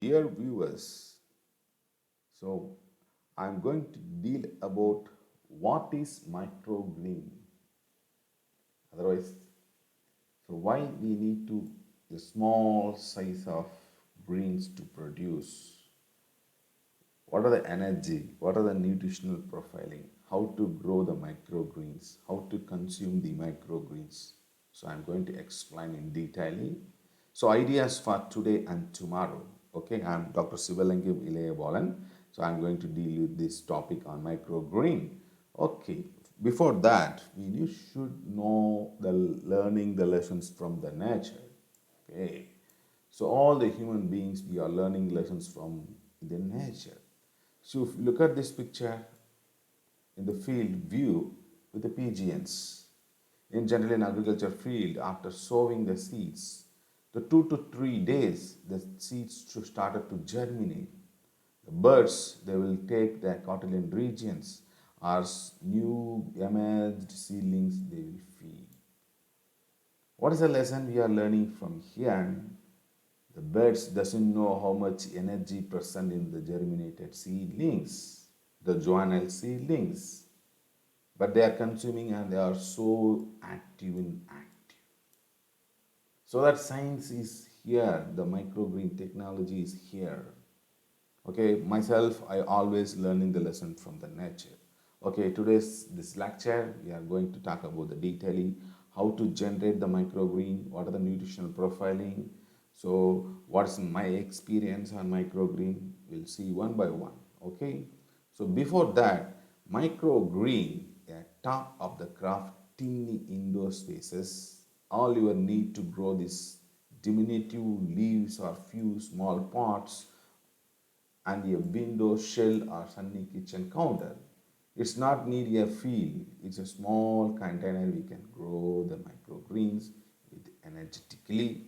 Dear viewers, so I'm going to deal about what is microgreen. Otherwise, so why we need to the small size of greens to produce? What are the energy? What are the nutritional profiling? How to grow the microgreens? How to consume the microgreens? So I'm going to explain in detail. So ideas for today and tomorrow. Okay, I'm Dr.S.Elayabalan. So I'm going to deal with this topic on microgreen. Okay, before that, we should know the learning the lessons from the nature. Okay, so all the human beings we are learning lessons from the nature. So if you look at this picture in the field view with the pigeons. In general in agriculture field, after sowing the seeds, the 2 to 3 days the seeds started to germinate. The birds they will take the cotyledon regions as new emerged seedlings they will feed. What is the lesson we are learning from here? The birds doesn't know how much energy present in the germinated seedlings, the juvenile seedlings, but they are consuming and they are so active in active. So that science is here, the microgreen technology is here. Okay, myself, I always learning the lesson from the nature. Okay, today's this lecture, we are going to talk about the detailing, how to generate the microgreen, what are the nutritional profiling. So what's my experience on microgreen, we'll see one by one. Okay, so before that, microgreen, a top of the craft teeny indoor spaces, all you need to grow these diminutive leaves or few small pots and a window shell or sunny kitchen counter. It's not need a field, it's a small container we can grow the microgreens with energetically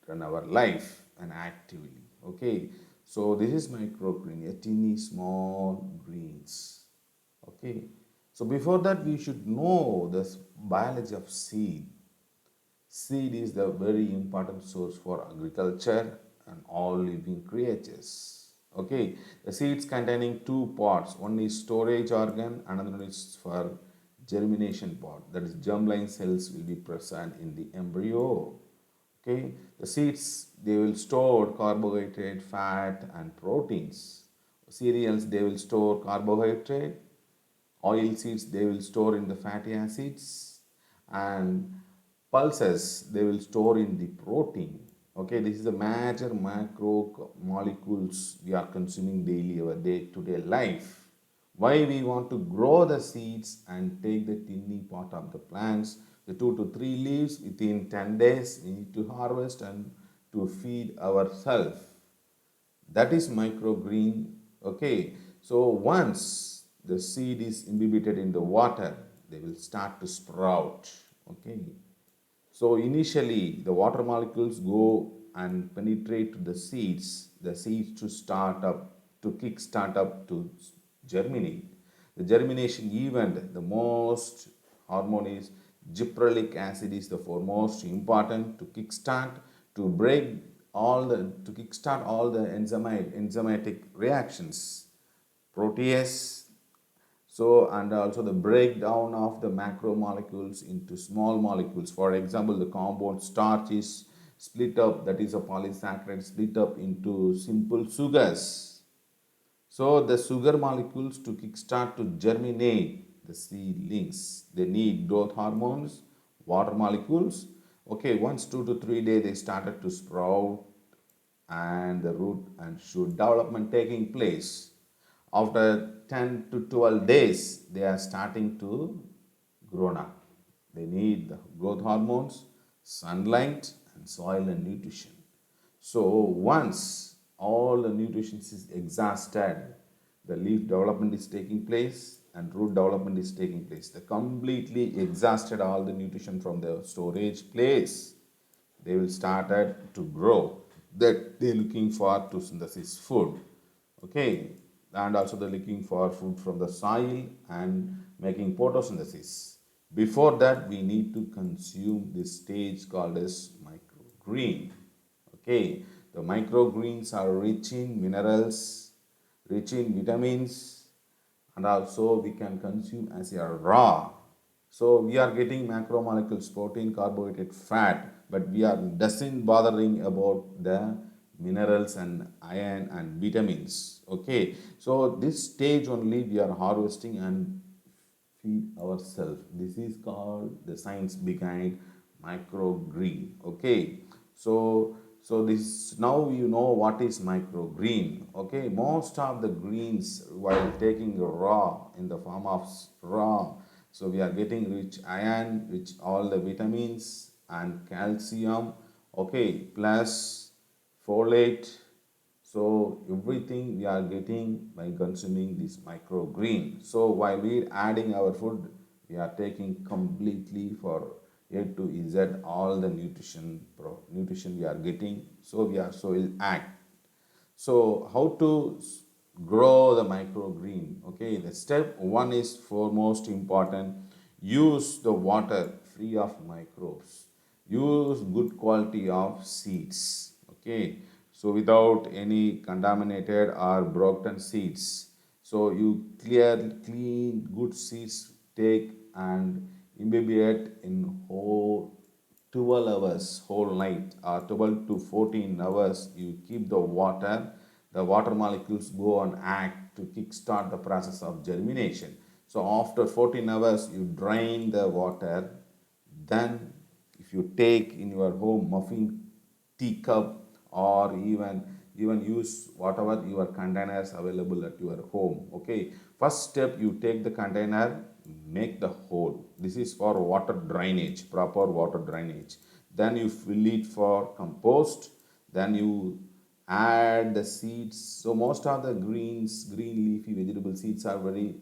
run our life and actively. Okay, so this is microgreen, a teeny small greens. Okay, so before that we should know the biology of seed. Seed is the very important source for agriculture and all living creatures. Okay, the seeds containing two parts. One is storage organ, another one is for germination part. That is, germline cells will be present in the embryo. Okay, the seeds they will store carbohydrate, fat, and proteins. Cereals they will store carbohydrate. Oil seeds they will store in the fatty acids, and pulses they will store in the protein. Okay, this is the major macro molecules we are consuming daily our day-to-day life. Why we want to grow the seeds and take the tiny part of the plants, the 2 to 3 leaves within 10 days we need to harvest and to feed ourselves. That is microgreen. Okay, so once the seed is imbibited in the water, they will start to sprout. Okay, so initially the water molecules go and penetrate to the seeds to start up, to kick start up to germinate. The germination event, the most hormone is gibberellic acid is the foremost important to kickstart, to break all the, to kickstart all the enzymatic reactions, protease, so, and also the breakdown of the macromolecules into small molecules. For example, the compound starch is split up, that is a polysaccharide split up into simple sugars. So, the sugar molecules to kickstart to germinate the seedlings, they need growth hormones, water molecules. Okay, once 2 to 3 days they started to sprout and the root and shoot development taking place. After 10 to 12 days, they are starting to grow up. They need the growth hormones, sunlight, and soil and nutrition. So once all the nutrition is exhausted, the leaf development is taking place and root development is taking place. They completely exhausted all the nutrition from the storage place. They will start to grow. That they're looking for to synthesize food. Okay, and also they're looking for food from the soil and making photosynthesis. Before that, we need to consume this stage called as microgreen. Okay, The microgreens are rich in minerals, rich in vitamins, and also we can consume as a raw. So we are getting macromolecules, protein, carbohydrate, fat, but we are doesn't bothering about the minerals and iron and vitamins. Okay, so this stage only we are harvesting and feed ourselves. This is called the science behind microgreen. Okay, so this now you know what is microgreen. Okay, most of the greens while taking raw in the form of raw, so we are getting rich iron, rich all the vitamins and calcium. Okay, plus folate, so everything we are getting by consuming this microgreen. So while we are adding our food, we are taking completely for A to Z all the nutrition we are getting. So so will act. So how to grow the microgreen? Okay, the step one is foremost important. Use the water free of microbes. Use good quality of seeds. Okay, so without any contaminated or broken seeds. So you clean good seeds, take and imbibe in whole 12 hours whole night or 12 to 14 hours you keep the water molecules go and act to kickstart the process of germination. So after 14 hours you drain the water, then if you take in your home muffin teacup or even use whatever your containers available at your home. Okay, first step you take the container, make the hole. This is for water drainage, proper water drainage. Then you fill it for compost, then you add the seeds. So most of the green leafy vegetable seeds are very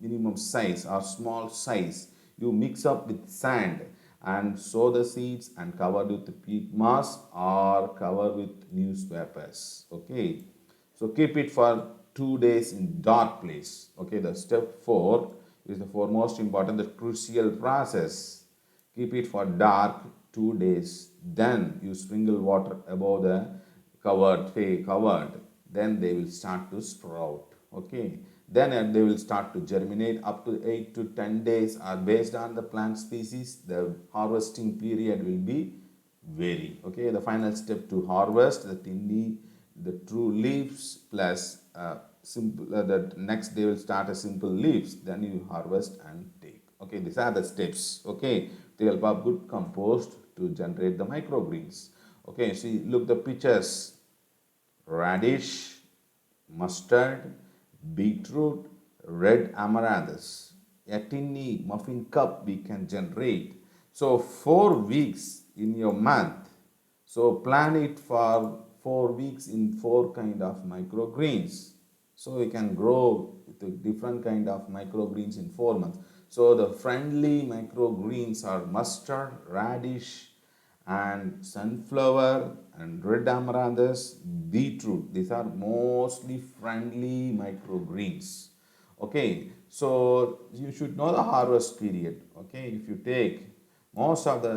minimum size or small size. You mix up with sand and sow the seeds and cover with peat moss or cover with newspapers. Okay, so keep it for 2 days in dark place. Okay, the step 4 is the foremost important, the crucial process. Keep it for dark 2 days. Then you sprinkle water above the covered. Then they will start to sprout. Okay. Then they will start to germinate up to 8 to 10 days or based on the plant species. The harvesting period will be vary. Okay. The final step to harvest the true leaves plus simple. The next they will start a simple leaves. Then you harvest and take. Okay, these are the steps. Okay, with the help of good compost to generate the microgreens. Okay, see, look the pictures: radish, mustard, beetroot, red amaranthus. A tiny muffin cup we can generate. So 4 weeks in your month. So plan it for 4 weeks in four kind of microgreens. So we can grow with different kind of microgreens in 4 months. So the friendly microgreens are mustard, radish, and sunflower and red amaranthus, beetroot. These are mostly friendly microgreens. Okay, so you should know the harvest period. Okay, if you take most of the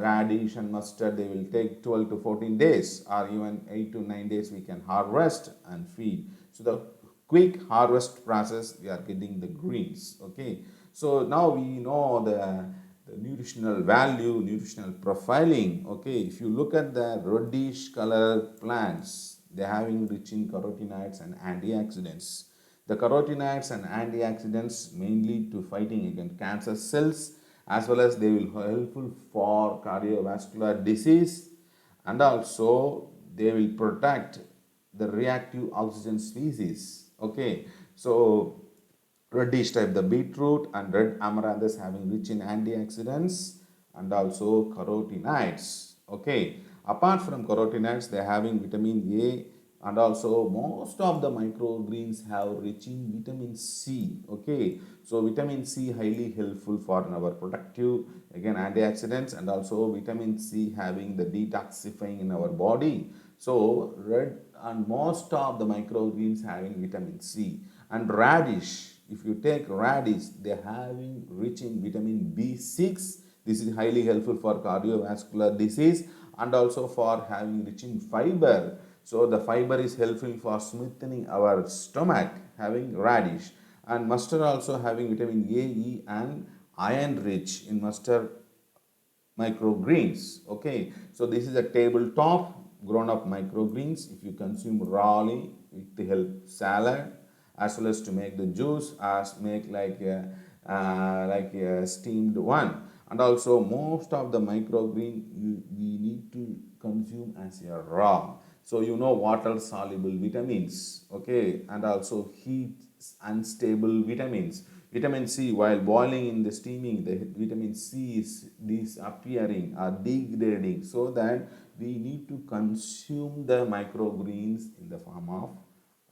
radish and mustard, they will take 12 to 14 days or even 8 to 9 days we can harvest and feed. So the quick harvest process, we are getting the greens. Okay, so now we know the nutritional value, nutritional profiling. Okay, if you look at the reddish color plants, they are having rich in carotenoids and antioxidants. The carotenoids and antioxidants mainly to fighting against cancer cells, as well as they will helpful for cardiovascular disease, and also they will protect the reactive oxygen species. Okay, so reddish type the beetroot and red amaranthus having rich in antioxidants and also carotenoids. Okay, apart from carotenoids they are having vitamin A, and also most of the microgreens have rich in vitamin C. Okay, so vitamin C highly helpful for our productive again antioxidants, and also vitamin C having the detoxifying in our body. So red and most of the microgreens having vitamin C. And radish, if you take radish, they are having rich in vitamin B6. This is highly helpful for cardiovascular disease, and also for having rich in fiber. So the fiber is helpful for smoothing our stomach, having radish. And mustard also having vitamin A, E and iron rich in mustard microgreens. Okay, so this is a tabletop grown up microgreens. If you consume rawly, it help salad as well as to make the juice as make like a steamed one. And also most of the microgreen we need to consume as a raw. So you know water soluble vitamins, okay, and also heat unstable vitamins. Vitamin C, while boiling in the steaming, the vitamin C is disappearing or degrading, so that we need to consume the microgreens in the form of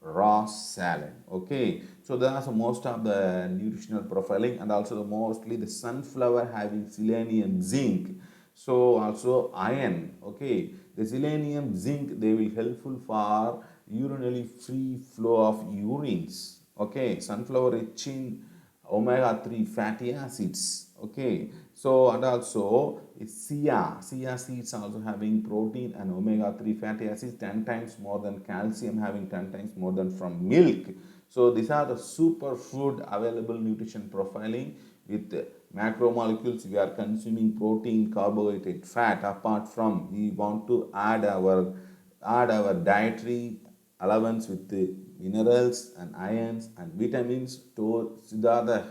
raw salad. Okay, so that's most of the nutritional profiling, and also mostly the sunflower having selenium, zinc, so also iron. Okay, the selenium, zinc, they will helpful for urinary free flow of urines. Okay, sunflower rich in omega-3 fatty acids. Okay, so and also chia seeds also having protein and omega-3 fatty acids 10 times more than calcium, having 10 times more than from milk. So these are the superfood available nutrition profiling. With macromolecules we are consuming protein, carbohydrate, fat. Apart from, we want to add our dietary allowance with the minerals and ions and vitamins to are the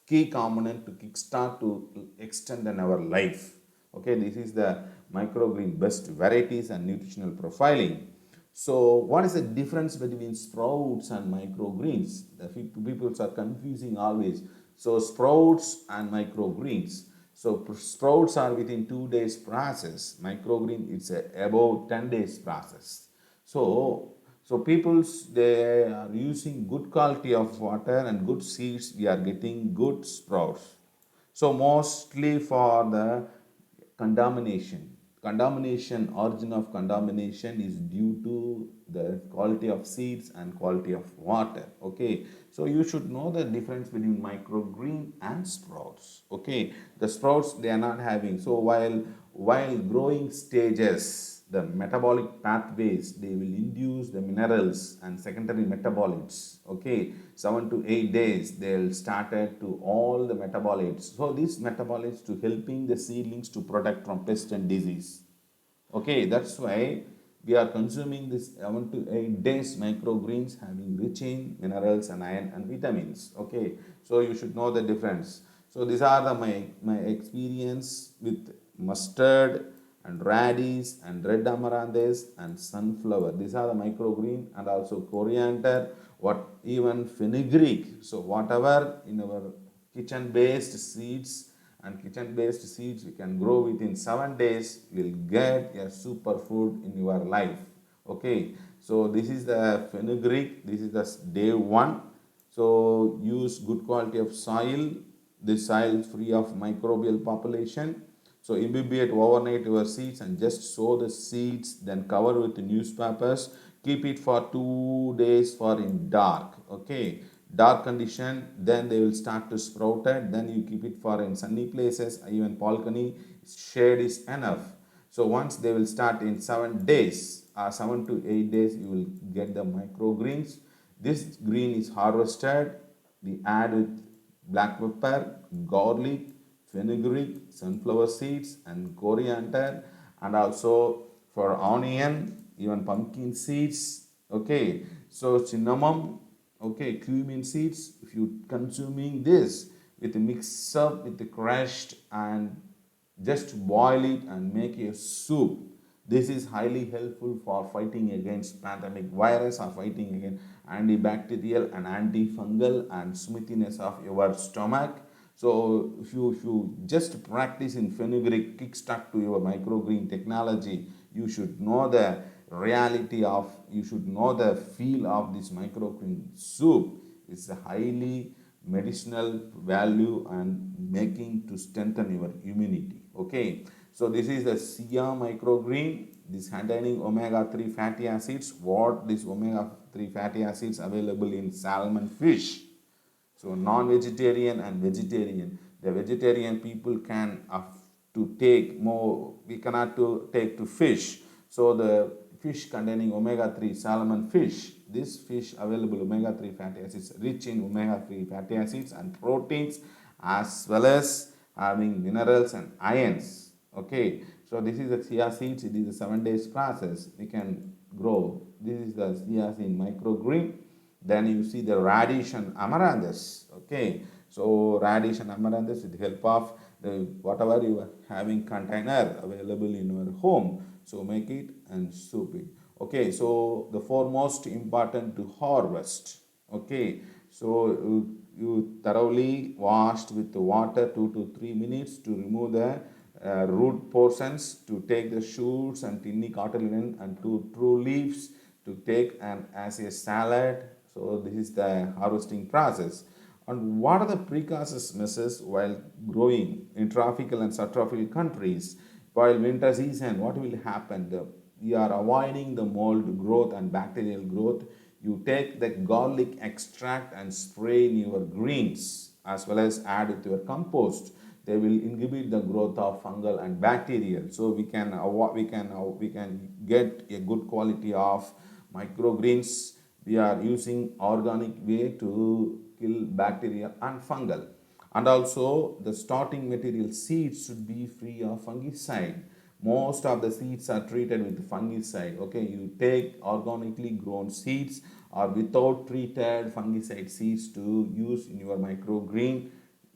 key component to kickstart to extend in our life. Okay, this is the microgreen best varieties and nutritional profiling. So what is the difference between sprouts and microgreens? The people are confusing always. So sprouts and microgreens. So sprouts are within 2 days process. Microgreen it's about 10 days process. So people's they are using good quality of water and good seeds. We are getting good sprouts. So mostly for the contamination, origin of contamination is due to the quality of seeds and quality of water. Okay, so you should know the difference between microgreen and sprouts. Okay, the sprouts they are not having, so while growing stages, the metabolic pathways they will induce the minerals and secondary metabolites. Okay, 7 to 8 days they'll started to all the metabolites. So these metabolites to helping the seedlings to protect from pest and disease. Okay, that's why we are consuming this 7 to 8 days microgreens having rich in minerals and iron and vitamins. Okay, so you should know the difference. So these are my experience with mustard and radish and red amaranthus and sunflower. These are the microgreen, and also coriander, what even fenugreek. So whatever in our kitchen based seeds and kitchen based seeds we can grow within 7 days, will get a superfood in your life. Okay, so this is the fenugreek, this is the day one. So use good quality of soil, this soil is free of microbial population. So imbibe overnight your seeds and just sow the seeds, then cover with newspapers. Keep it for 2 days for in dark. Okay, dark condition. Then they will start to sprout it. Then you keep it for in sunny places. Even balcony shade is enough. So once they will start in 7 days, 7 to 8 days, you will get the microgreens. This green is harvested. We add with black pepper, garlic, fenugreek, sunflower seeds and coriander, and also for onion, even pumpkin seeds. Okay, so cinnamon, okay, cumin seeds. If you consuming this with a mix up with the crushed and just boil it and make a soup. This is highly helpful for fighting against pandemic virus or fighting against antibacterial and antifungal and smoothness of your stomach. So if you just practice in fenugreek kickstart to your microgreen technology, you should know the reality of, you should know the feel of this microgreen soup. It's a highly medicinal value and making to strengthen your immunity. Okay, so this is the Sia microgreen. This containing omega-3 fatty acids. What this omega-3 fatty acids available in salmon, fish. So non-vegetarian and vegetarian. The vegetarian people can to take more, we cannot to take to fish. So the fish containing omega-3 salmon fish, this fish available omega-3 fatty acids, rich in omega-3 fatty acids and proteins, as well as having minerals and ions. Okay, so this is the chia seeds. It is a 7 days process. We can grow. This is the chia seed microgreen. Then you see the radish and amaranthus. Okay, so radish and amaranthus with the help of the whatever you are having container available in your home, so make it and soup it. Okay, so the foremost important to harvest. Okay, so you thoroughly washed with the water 2 to 3 minutes to remove the root portions, to take the shoots and tiny cotyledon and two true leaves to take and as a salad. So this is the harvesting process. And what are the precautions measures while growing in tropical and subtropical countries? While winter season, what will happen? We are avoiding the mold growth and bacterial growth. You take the garlic extract and spray in your greens, as well as add it to your compost. They will inhibit the growth of fungal and bacterial. So we can get a good quality of microgreens. We are using organic way to kill bacteria and fungal. And also the starting material seeds should be free of fungicide. Most of the seeds are treated with fungicide. Okay, you take organically grown seeds or without treated fungicide seeds to use in your microgreen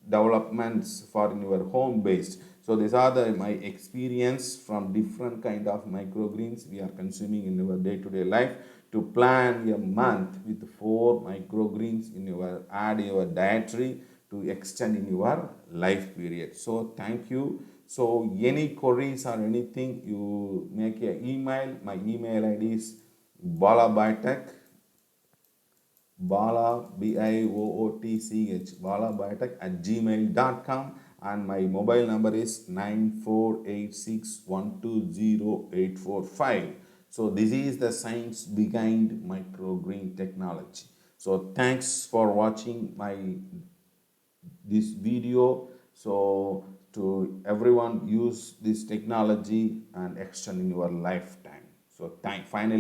developments for in your home based. So these are my experience from different kind of microgreens we are consuming in our day-to-day life. To plan a month with 4 microgreens in your add your dietary to extend in your life period. So thank you. So any queries or anything, you make an email. My email ID is balabiotech, balabiotech@gmail.com, and my mobile number is 9486120845. So this is the science behind microgreen technology. So thanks for watching this video. So to everyone, use this technology and extend in your lifetime. So finally